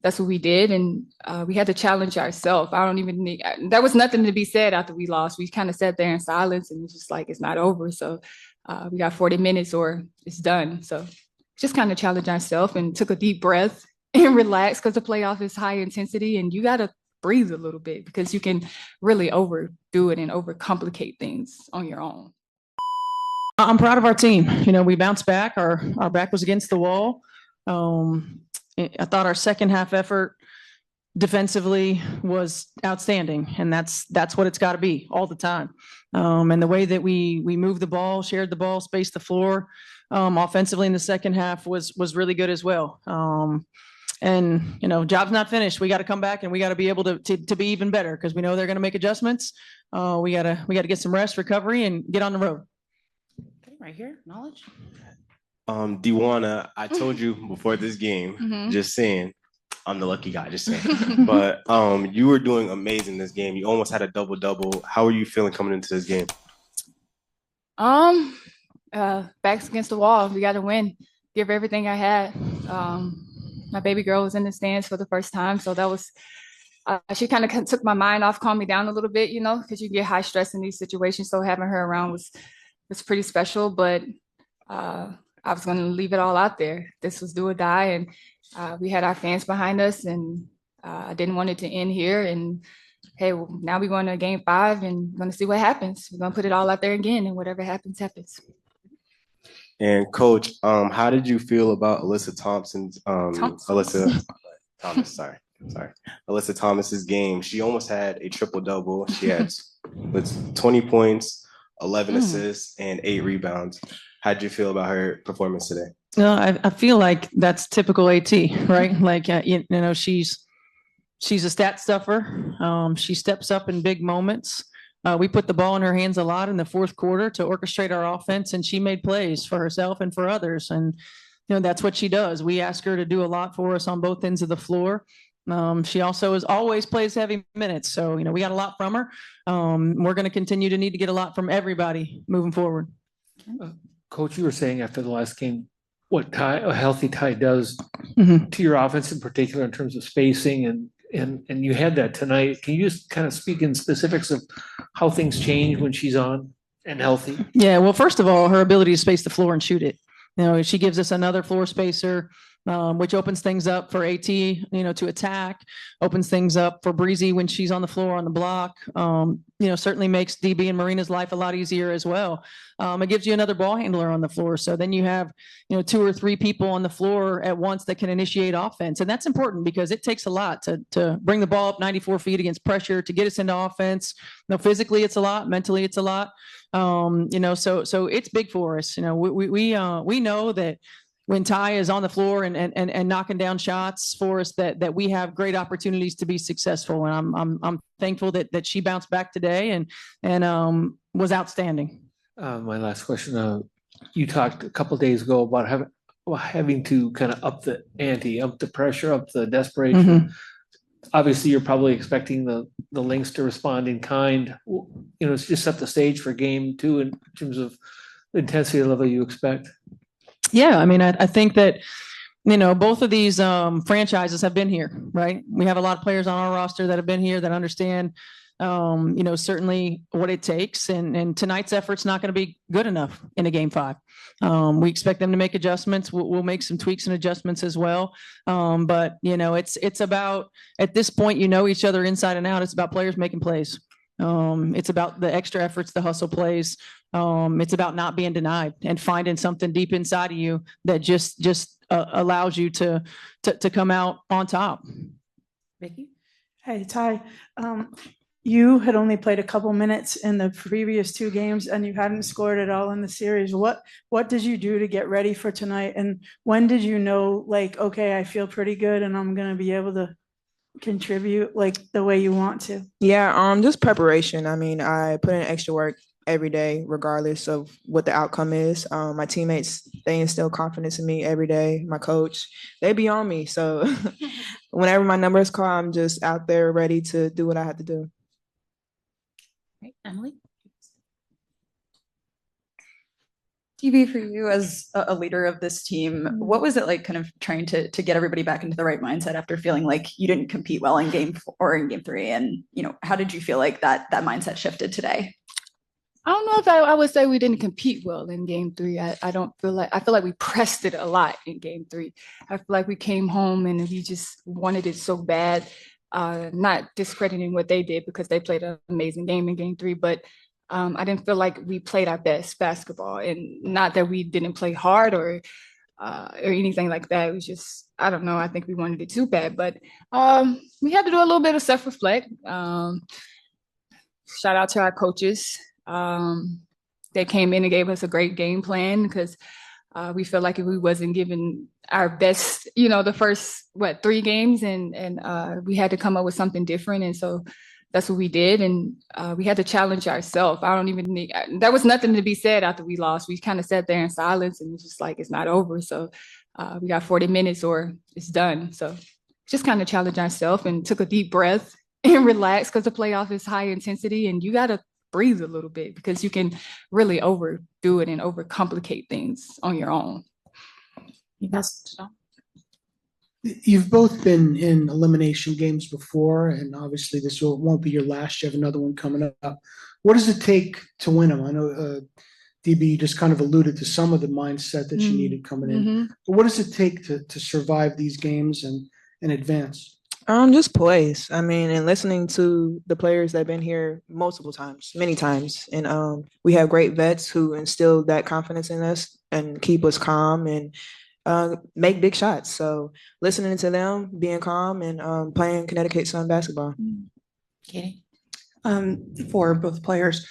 that's what we did. And we had to challenge ourselves. There was nothing to be said after we lost. We kind of sat there in silence and just like, it's not over. So we got 40 minutes or it's done. So just kind of challenge ourselves and took a deep breath and relax because the playoff is high intensity and you got to breathe a little bit because you can really overdo it and overcomplicate things on your own. I'm proud of our team. We bounced back. Our back was against the wall. I thought our second half effort defensively was outstanding, and that's what it's got to be all the time. And the way that we moved the ball, shared the ball, spaced the floor, offensively in the second half was really good as well. And job's not finished. We got to come back and we got to be able to be even better because we know they're going to make adjustments. We gotta get some rest, recovery, and get on the road. Okay, right here, knowledge. DeWanna, I told you before this game, just saying, I'm the lucky guy, just saying. But you were doing amazing this game. You almost had a double-double. How are you feeling coming into this game? Backs against the wall. We got to win. Give everything I had. My baby girl was in the stands for the first time, so that was. She kind of took my mind off, calmed me down a little bit, because you get high stress in these situations. So having her around was pretty special. But I was going to leave it all out there. This was do or die, and we had our fans behind us, and I didn't want it to end here. And hey, now we're going to game 5 and going to see what happens. We're going to put it all out there again, and whatever happens, happens. And Coach, how did you feel about Alyssa Thompson's Alyssa Thomas's game? She almost had a triple-double. She had 20 points, 11 assists, and 8 rebounds. How did you feel about her performance today? I feel like that's typical AT, right? Like she's a stat stuffer. She steps up in big moments. We put the ball in her hands a lot in the fourth quarter to orchestrate our offense, and she made plays for herself and for others. And that's what she does. We ask her to do a lot for us on both ends of the floor. She also always plays heavy minutes, so we got a lot from her. We're going to continue to need to get a lot from everybody moving forward. Coach, you were saying after the last game what a healthy tie does to your offense in particular in terms of spacing, and you had that tonight. Can you just kind of speak in specifics of how things change when she's on and healthy? Yeah, well, first of all, her ability to space the floor and shoot it. She gives us another floor spacer, which opens things up for AT, to attack, opens things up for Breezy when she's on the floor on the block. Certainly makes DB and Marina's life a lot easier as well. It gives you another ball handler on the floor. So then you have, 2 or 3 people on the floor at once that can initiate offense. And that's important because it takes a lot to bring the ball up 94 feet against pressure, to get us into offense. Physically it's a lot, mentally it's a lot. So it's big for us. We know that when Ty is on the floor and knocking down shots for us, that we have great opportunities to be successful. And I'm thankful that she bounced back today and was outstanding. My last question, you talked a couple of days ago about having to kind of up the ante, up the pressure, up the desperation. Obviously you're probably expecting the Lynx to respond in kind. It's just set the stage for game 2 in terms of the intensity level you expect. Yeah, I mean, I think that, both of these franchises have been here, right? We have a lot of players on our roster that have been here that understand, certainly what it takes. And tonight's effort's not going to be good enough in a game 5. We expect them to make adjustments. We'll make some tweaks and adjustments as well. But, it's about, at this point, each other inside and out. It's about players making plays. It's about the extra efforts, the hustle plays. It's about not being denied and finding something deep inside of you that just allows you to come out on top. Vicky? Hey, Ty. You had only played a couple minutes in the previous 2 games and you hadn't scored at all in the series. What did you do to get ready for tonight? And when did you know, like, okay, I feel pretty good and I'm going to be able to contribute like the way you want to? Yeah, just preparation. I mean, I put in extra work every day, regardless of what the outcome is. My teammates, they instill confidence in me every day. My coach, they be on me. So whenever my number is called, I'm just out there ready to do what I have to do. Right, Emily? TV, for you as a leader of this team, what was it like kind of trying to get everybody back into the right mindset after feeling like you didn't compete well in game 4 or in game 3? And, how did you feel like that mindset shifted today? I don't know if I would say we didn't compete well in game 3. I feel like we pressed it a lot in game 3. I feel like we came home and we just wanted it so bad, not discrediting what they did because they played an amazing game in game 3, but I didn't feel like we played our best basketball, and not that we didn't play hard or anything like that. It was just, I don't know, I think we wanted it too bad, but we had to do a little bit of self-reflect. Shout out to our coaches. They came in and gave us a great game plan because we felt like if we wasn't giving our best, the first 3 games, and we had to come up with something different, and so that's what we did, and we had to challenge ourselves. There was nothing to be said after we lost. We kind of sat there in silence and just like, it's not over. So we got 40 minutes or it's done. So just kind of challenge ourselves and took a deep breath and relax, because the playoff is high intensity and you got to breathe a little bit because you can really overdo it and overcomplicate things on your own. You've both been in elimination games before, and obviously this won't be your last. You have another one coming up. What does it take to win them? I know, DB, you just kind of alluded to some of the mindset that you needed coming in. But what does it take to survive these games and advance? Just plays. I mean, and listening to the players that have been here multiple times, many times. And we have great vets who instill that confidence in us and keep us calm and make big shots. So listening to them, being calm, and playing Connecticut Sun basketball. Katie? For both players,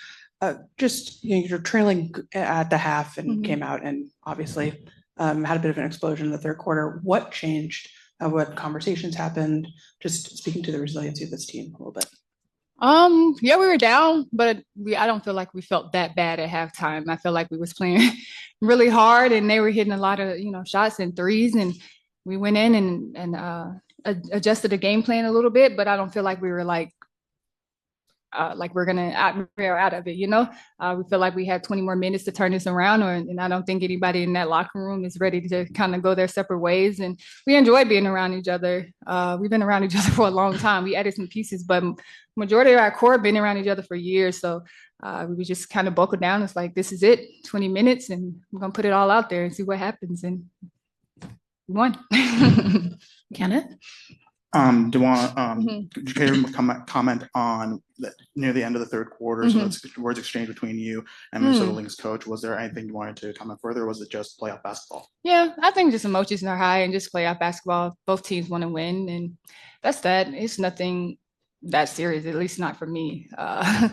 just you're trailing at the half and came out and obviously had a bit of an explosion in the third quarter. What changed? What conversations happened? Just speaking to the resiliency of this team a little bit. Yeah, we were down, but I don't feel like we felt that bad at halftime. I feel like we was playing really hard, and they were hitting a lot of shots and threes, and we went in and adjusted the game plan a little bit. But I don't feel like we were like we're gonna out of it. We feel like we had 20 more minutes to turn this around, and I don't think anybody in that locker room is ready to kind of go their separate ways. And we enjoy being around each other. We've been around each other for a long time. We added some pieces, but majority of our core been around each other for years. So we just kind of buckled down. It's like, this is it, 20 minutes, and we're gonna put it all out there and see what happens. And we won. Kenneth? DeWanna, can you comment on near the end of the third quarter? So that's words exchanged between you and Minnesota Lynx coach. Was there anything you wanted to comment further, or was it just playoff basketball? Yeah, I think just emotions are high and just playoff basketball. Both teams want to win, and that's that. It's nothing that serious, at least not for me. I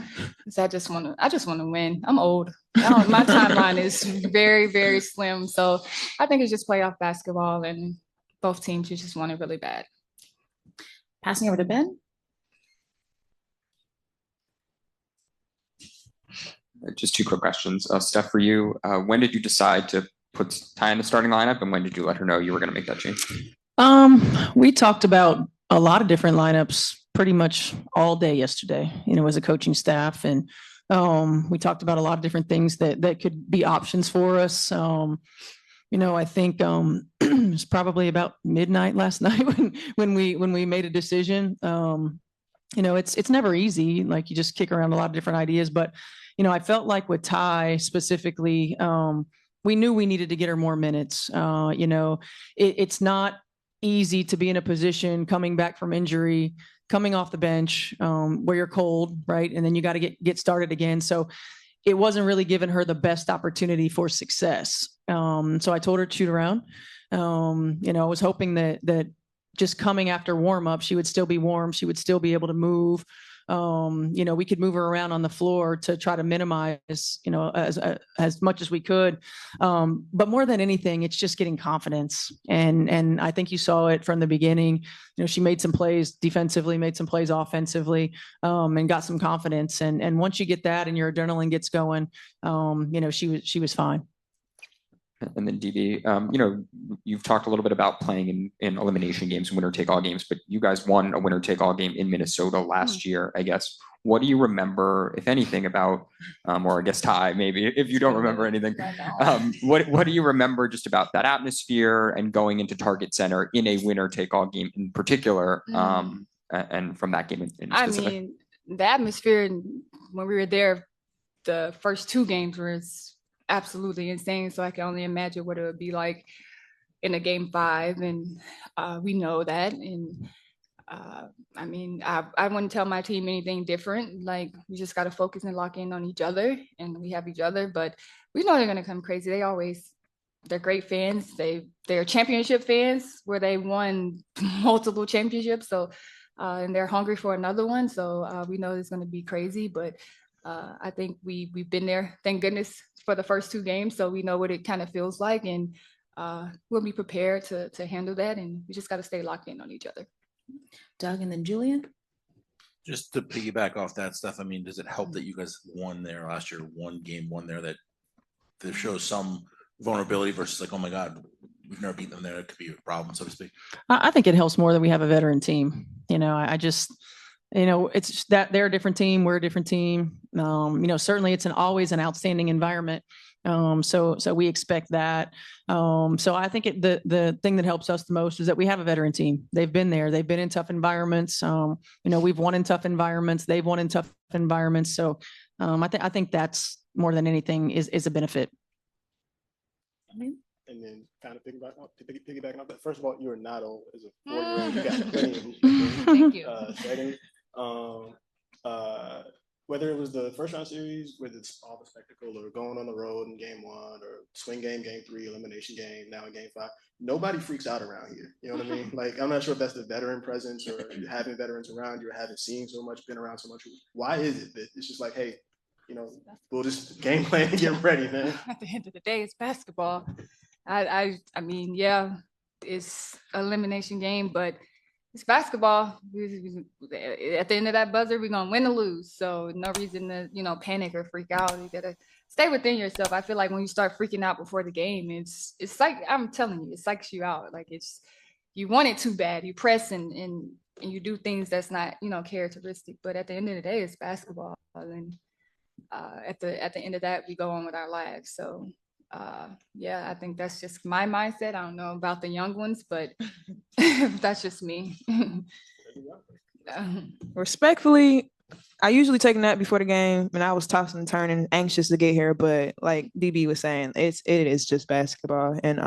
just want to win. I'm old. My timeline is very, very slim. So I think it's just playoff basketball, and both teams just want it really bad. Passing over to Ben. Just 2 quick questions. Steph, for you, when did you decide to put Ty in the starting lineup, and when did you let her know you were going to make that change? We talked about a lot of different lineups pretty much all day yesterday, as a coaching staff. And we talked about a lot of different things that could be options for us. I think it was probably about midnight last night when we made a decision. It's never easy. Like, you just kick around a lot of different ideas, but I felt like with Ty specifically, we knew we needed to get her more minutes. It's not easy to be in a position coming back from injury, coming off the bench, where you're cold, right? And then you got to get started again. So it wasn't really giving her the best opportunity for success. So I told her to shoot around. I was hoping that just coming after warm up, she would still be warm. She would still be able to move. We could move her around on the floor to try to minimize, as much as we could. But more than anything, it's just getting confidence. And I think you saw it from the beginning. She made some plays defensively, made some plays offensively, and got some confidence. And once you get that and your adrenaline gets going, she was fine. And then DB, you've talked a little bit about playing in elimination games and winner take all games, but you guys won a winner take all game in Minnesota last year. I guess, what do you remember, if anything, about, or I guess Ty, maybe if you don't remember anything, what do you remember just about that atmosphere and going into Target Center in a winner-take-all game in particular, and from that game in I specific? mean, the atmosphere when we were there, the first 2 games was absolutely insane. So I can only imagine what it would be like in a game 5, and we know that. And I mean, I wouldn't tell my team anything different. Like, we just got to focus and lock in on each other, and we have each other. But we know they're gonna come crazy. They're great fans. They're championship fans where they won multiple championships. So, and they're hungry for another one. So we know it's gonna be crazy. But I think we've been there, thank goodness, for the first 2 games. So we know what it kind of feels like, and we'll be prepared to handle that. And we just got to stay locked in on each other. Doug and then Julian. Just to piggyback off that stuff, I mean, does it help that you guys won there last year, one game, won there, that shows some vulnerability versus like, oh my God, we've never beaten them there. It could be a problem, so to speak. I think it helps more that we have a veteran team. I just, it's that they're a different team. We're a different team. Certainly it's always an outstanding environment. So we expect that. So I think the thing that helps us the most is that we have a veteran team. They've been there. They've been in tough environments. We've won in tough environments. They've won in tough environments. So I think that's more than anything is a benefit. And then kind of piggybacking off that. First of all, you are not old as a 4-year-old. You got plenty of setting. Whether it was the first round series with all the spectacle, or going on the road in game 1, or swing game, game 3, elimination game, now in game 5, nobody freaks out around here. You know what I mean? Like, I'm not sure if that's the veteran presence, or having veterans around you, or having seen so much, been around so much. Why is it that it's just like, hey, we'll just game plan and get ready, man? At the end of the day, it's basketball. I mean, yeah, it's an elimination game, but it's basketball. At the end of that buzzer, we're gonna win or lose. So no reason to panic or freak out. You gotta stay within yourself. I feel like when you start freaking out before the game, it's like, I'm telling you, it psychs you out. Like, you want it too bad. You press and you do things that's not characteristic. But at the end of the day, it's basketball. And at the end of that, we go on with our lives. So yeah, I think that's just my mindset. I don't know about the young ones, but that's just me. Respectfully, I usually take a nap before the game, and I was tossing and turning, anxious to get here. But like DB was saying, it is just basketball, and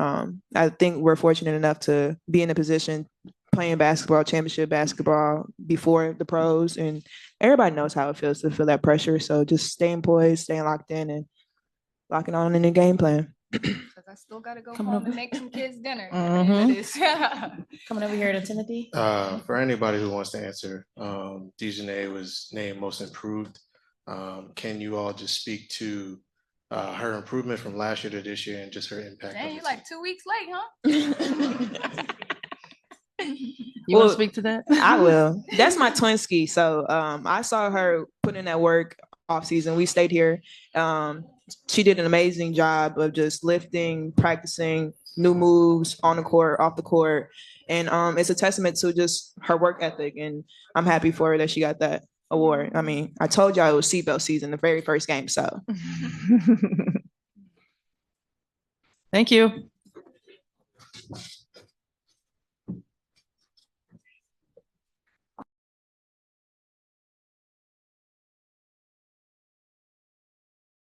I think we're fortunate enough to be in a position playing basketball, championship basketball, before the pros, and everybody knows how it feels to feel that pressure. So just staying poised, staying locked in, and locking on in the game plan. Because I still got to go home and make some kids dinner. Coming over here to Timothy. For anybody who wants to answer, Dejanay was named most improved. Can you all just speak to her improvement from last year to this year and just her impact? Dang, you're like 2 weeks late, huh? You want to speak to that? I will. That's my twin ski. So I saw her put in that work off season. We stayed here. She did an amazing job of just lifting, practicing new moves on the court, off the court. And it's a testament to just her work ethic. And I'm happy for her that she got that award. I mean, I told y'all it was seatbelt season, the very first game. So thank you.